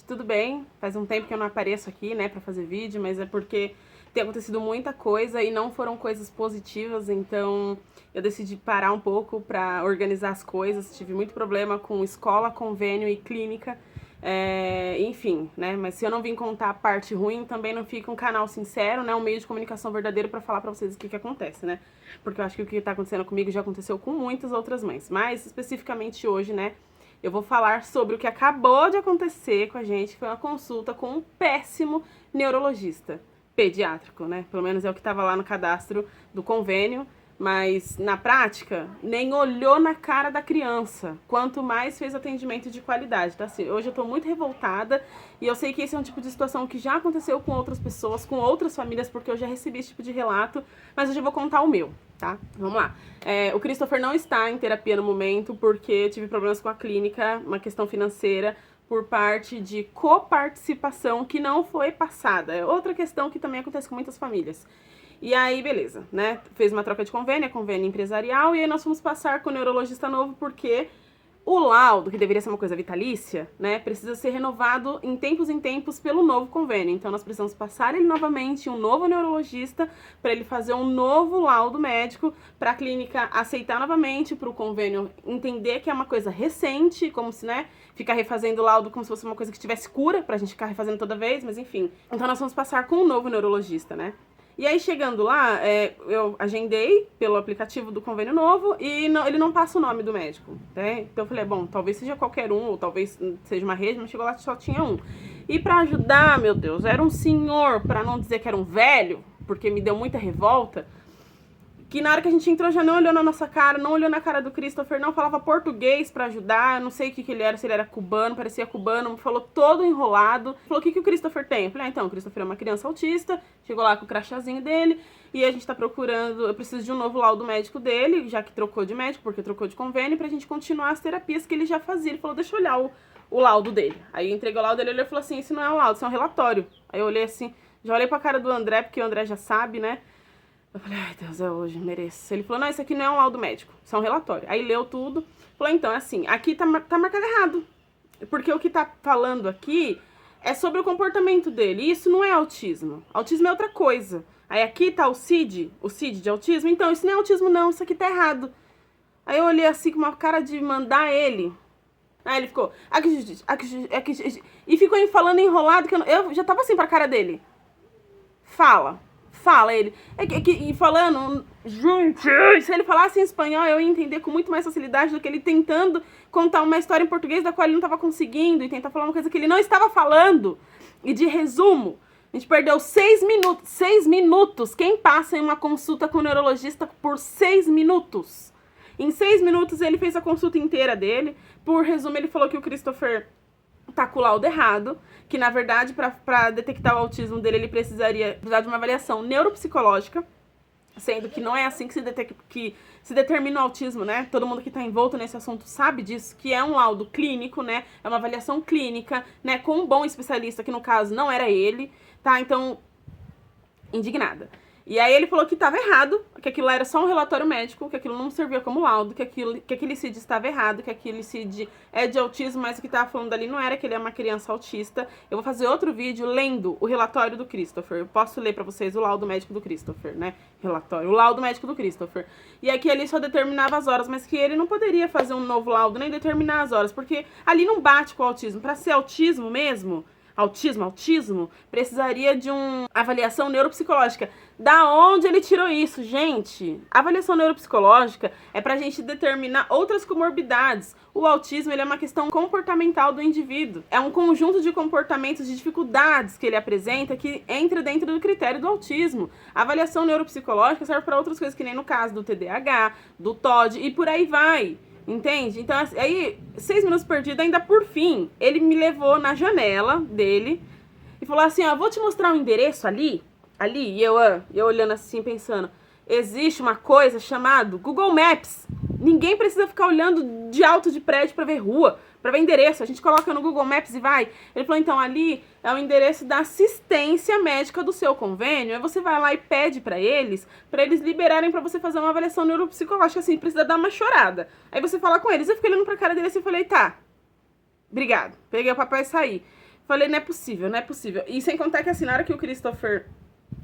tudo bem? Faz um tempo que eu não apareço aqui, né, pra fazer vídeo, mas é porque tem acontecido muita coisa e não foram coisas positivas, então eu decidi parar um pouco pra organizar as coisas. Tive muito problema com escola, convênio e clínica, enfim, né, mas se eu não vim contar a parte ruim, também não fica um canal sincero, né, um meio de comunicação verdadeiro pra falar pra vocês o que acontece, né, porque eu acho que o que tá acontecendo comigo já aconteceu com muitas outras mães, mas especificamente hoje, né, eu vou falar sobre o que acabou de acontecer com a gente, que foi uma consulta com um péssimo neurologista pediátrico, né? Pelo menos é o que estava lá no cadastro do convênio, mas na prática nem olhou na cara da criança, quanto mais fez atendimento de qualidade. Então assim, hoje eu tô muito revoltada e eu sei que esse é um tipo de situação que já aconteceu com outras pessoas, com outras famílias, porque eu já recebi esse tipo de relato, mas hoje eu vou contar o meu, tá? Vamos lá. O Christopher não está em terapia no momento porque eu tive problemas com a clínica, uma questão financeira, por parte de coparticipação que não foi passada. É outra questão que também acontece com muitas famílias. E aí, beleza, né? Fez uma troca de convênio, convênio empresarial, e aí nós fomos passar com o neurologista novo porque o laudo, que deveria ser uma coisa vitalícia, né, precisa ser renovado em tempos pelo novo convênio. Então nós precisamos passar ele novamente, um novo neurologista, para ele fazer um novo laudo médico, para a clínica aceitar novamente, para o convênio entender que é uma coisa recente, como se, né, ficar refazendo o laudo como se fosse uma coisa que tivesse cura, pra gente ficar refazendo toda vez, mas enfim. Então nós vamos passar com um novo neurologista, né. E aí, chegando lá, eu agendei pelo aplicativo do convênio novo e ele não passa o nome do médico, né? Então eu falei, bom, talvez seja qualquer um, ou talvez seja uma rede, mas chegou lá só tinha um. E pra ajudar, meu Deus, era um senhor, pra não dizer que era um velho, porque me deu muita revolta, que na hora que a gente entrou já não olhou na nossa cara, não olhou na cara do Christopher, não falava português pra ajudar, eu não sei o que ele era, se ele era cubano, parecia cubano, falou todo enrolado. Falou, o que o Christopher tem? Eu falei, então, o Christopher é uma criança autista, chegou lá com o crachazinho dele, e a gente tá procurando, eu preciso de um novo laudo médico dele, já que trocou de médico, porque trocou de convênio, pra gente continuar as terapias que ele já fazia. Ele falou, deixa eu olhar o laudo dele. Aí eu entreguei o laudo dele, ele falou assim, isso não é um laudo, isso é um relatório. Aí eu olhei assim, já olhei pra cara do André, porque o André já sabe, né? Eu falei, ai Deus, é hoje, mereço. Ele falou, não, isso aqui não é um laudo médico, isso é um relatório. Aí leu tudo, falou, então, é assim, aqui tá marcado errado. Porque o que tá falando aqui é sobre o comportamento dele, e isso não é autismo. Autismo é outra coisa. Aí aqui tá o CID de autismo, então isso não é autismo não, isso aqui tá errado. Aí eu olhei assim com uma cara de mandar ele. Aí ele ficou, e ficou falando enrolado, que eu já tava assim pra cara dele. Fala ele. E falando, gente, se ele falasse em espanhol, eu ia entender com muito mais facilidade do que ele tentando contar uma história em português da qual ele não estava conseguindo e tentar falar uma coisa que ele não estava falando. E de resumo, a gente perdeu 6 minutos. 6 minutos. Quem passa em uma consulta com o neurologista por 6 minutos? Em 6 minutos ele fez a consulta inteira dele. Por resumo, ele falou que o Christopher tá com o laudo errado, que na verdade para detectar o autismo dele ele precisaria de uma avaliação neuropsicológica, sendo que não é assim que se determina o autismo, né? Todo mundo que tá envolto nesse assunto sabe disso, que é um laudo clínico, né? É uma avaliação clínica, né? Com um bom especialista, que no caso não era ele, tá? Então, indignada. E aí ele falou que estava errado, que aquilo era só um relatório médico, que aquilo não servia como laudo, que aquele CID estava errado, que aquele CID é de autismo, mas o que estava falando ali não era que ele é uma criança autista. Eu vou fazer outro vídeo lendo o relatório do Christopher. Eu posso ler pra vocês o laudo médico do Christopher, né? O laudo médico do Christopher. E aqui ele só determinava as horas, mas que ele não poderia fazer um novo laudo, nem determinar as horas, porque ali não bate com o autismo. Pra ser autismo mesmo, autismo, precisaria de uma avaliação neuropsicológica. Da onde ele tirou isso, gente? A avaliação neuropsicológica é pra gente determinar outras comorbidades. O autismo, ele é uma questão comportamental do indivíduo. É um conjunto de comportamentos, de dificuldades que ele apresenta que entra dentro do critério do autismo. A avaliação neuropsicológica serve para outras coisas, que nem no caso do TDAH, do TOD e por aí vai. Entende? Então, aí, 6 minutos perdidos, ainda por fim, ele me levou na janela dele e falou assim, ó, vou te mostrar um endereço ali, e eu olhando assim, pensando, existe uma coisa chamada Google Maps. Ninguém precisa ficar olhando de alto de prédio pra ver rua, pra ver endereço. A gente coloca no Google Maps e vai. Ele falou, então, ali é o endereço da assistência médica do seu convênio. Aí você vai lá e pede pra eles liberarem pra você fazer uma avaliação neuropsicológica, assim, precisa dar uma chorada. Aí você fala com eles. Eu fiquei olhando pra cara dele assim e falei, tá, obrigado. Peguei o papel e saí. Falei, não é possível, não é possível. E sem contar que assim, na hora que o Christopher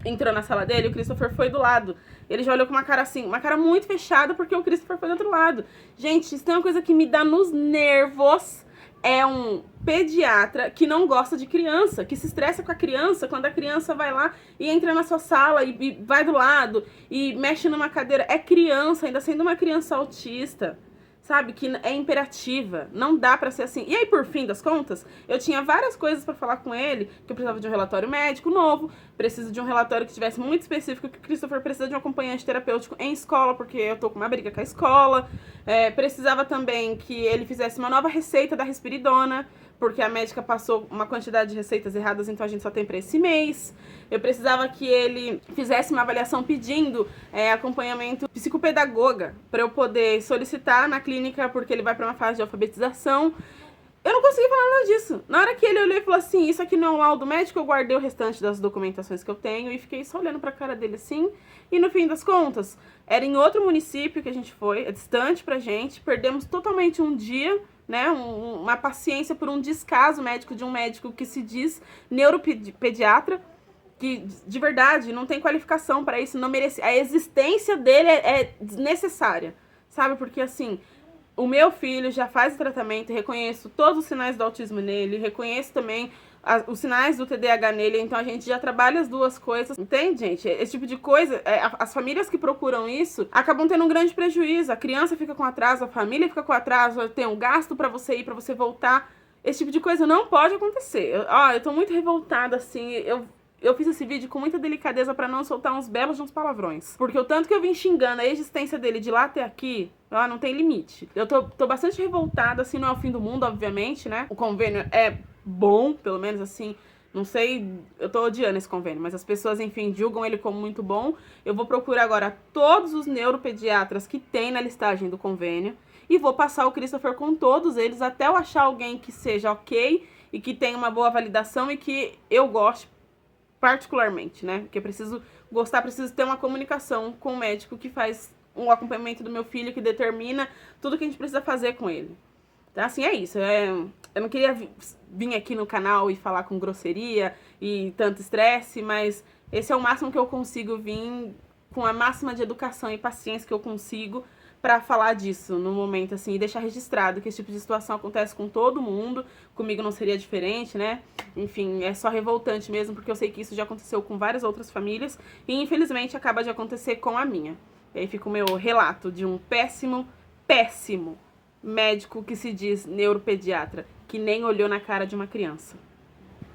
entrou na sala dele, o Christopher foi do lado. Ele já olhou com uma cara assim, uma cara muito fechada, porque o Christopher foi do outro lado. Gente, isso tem uma coisa que me dá nos nervos. É um pediatra que não gosta de criança, que se estressa com a criança quando a criança vai lá e entra na sua sala e vai do lado e mexe numa cadeira. É criança, ainda sendo uma criança autista, sabe? Que é imperativa. Não dá pra ser assim. E aí, por fim das contas, eu tinha várias coisas pra falar com ele, que eu precisava de um relatório médico novo, preciso de um relatório que tivesse muito específico, que o Christopher precisa de um acompanhante terapêutico em escola, porque eu tô com uma briga com a escola. Precisava também que ele fizesse uma nova receita da risperidona, porque a médica passou uma quantidade de receitas erradas, então a gente só tem pra esse mês. Eu precisava que ele fizesse uma avaliação pedindo acompanhamento psicopedagoga para eu poder solicitar na clínica, porque ele vai para uma fase de alfabetização. Eu não consegui falar nada disso. Na hora que ele olhou e falou assim, isso aqui não é um laudo médico, eu guardei o restante das documentações que eu tenho e fiquei só olhando pra cara dele assim. E no fim das contas, era em outro município que a gente foi, é distante pra gente, perdemos totalmente um dia, né, uma paciência por um descaso médico de um médico que se diz neuropediatra, que de verdade não tem qualificação para isso, não merece. A existência dele é desnecessária, sabe? Porque assim, o meu filho já faz o tratamento, reconheço todos os sinais do autismo nele, reconheço também os sinais do TDAH nele, então a gente já trabalha as duas coisas, entende, gente? Esse tipo de coisa, as famílias que procuram isso acabam tendo um grande prejuízo, a criança fica com atraso, a família fica com atraso, tem um gasto pra você ir, pra você voltar, esse tipo de coisa não pode acontecer. Eu tô muito revoltada, assim, eu fiz esse vídeo com muita delicadeza pra não soltar uns belos de uns palavrões. Porque o tanto que eu vim xingando a existência dele de lá até aqui, não tem limite. Eu tô bastante revoltada, assim, não é o fim do mundo, obviamente, né? O convênio é bom, pelo menos assim, não sei, eu tô odiando esse convênio, mas as pessoas, enfim, julgam ele como muito bom. Eu vou procurar agora todos os neuropediatras que tem na listagem do convênio e vou passar o Christopher com todos eles até eu achar alguém que seja ok e que tenha uma boa validação e que eu goste particularmente, né? Porque eu preciso gostar, preciso ter uma comunicação com o médico que faz um acompanhamento do meu filho, que determina tudo que a gente precisa fazer com ele. Então, assim, é isso. Eu não queria vir aqui no canal e falar com grosseria e tanto estresse, mas esse é o máximo que eu consigo vir, com a máxima de educação e paciência que eu consigo, pra falar disso no momento, assim, e deixar registrado que esse tipo de situação acontece com todo mundo, comigo não seria diferente, né? Enfim, é só revoltante mesmo, porque eu sei que isso já aconteceu com várias outras famílias e infelizmente acaba de acontecer com a minha. E aí fica o meu relato de um péssimo, péssimo médico que se diz neuropediatra, que nem olhou na cara de uma criança.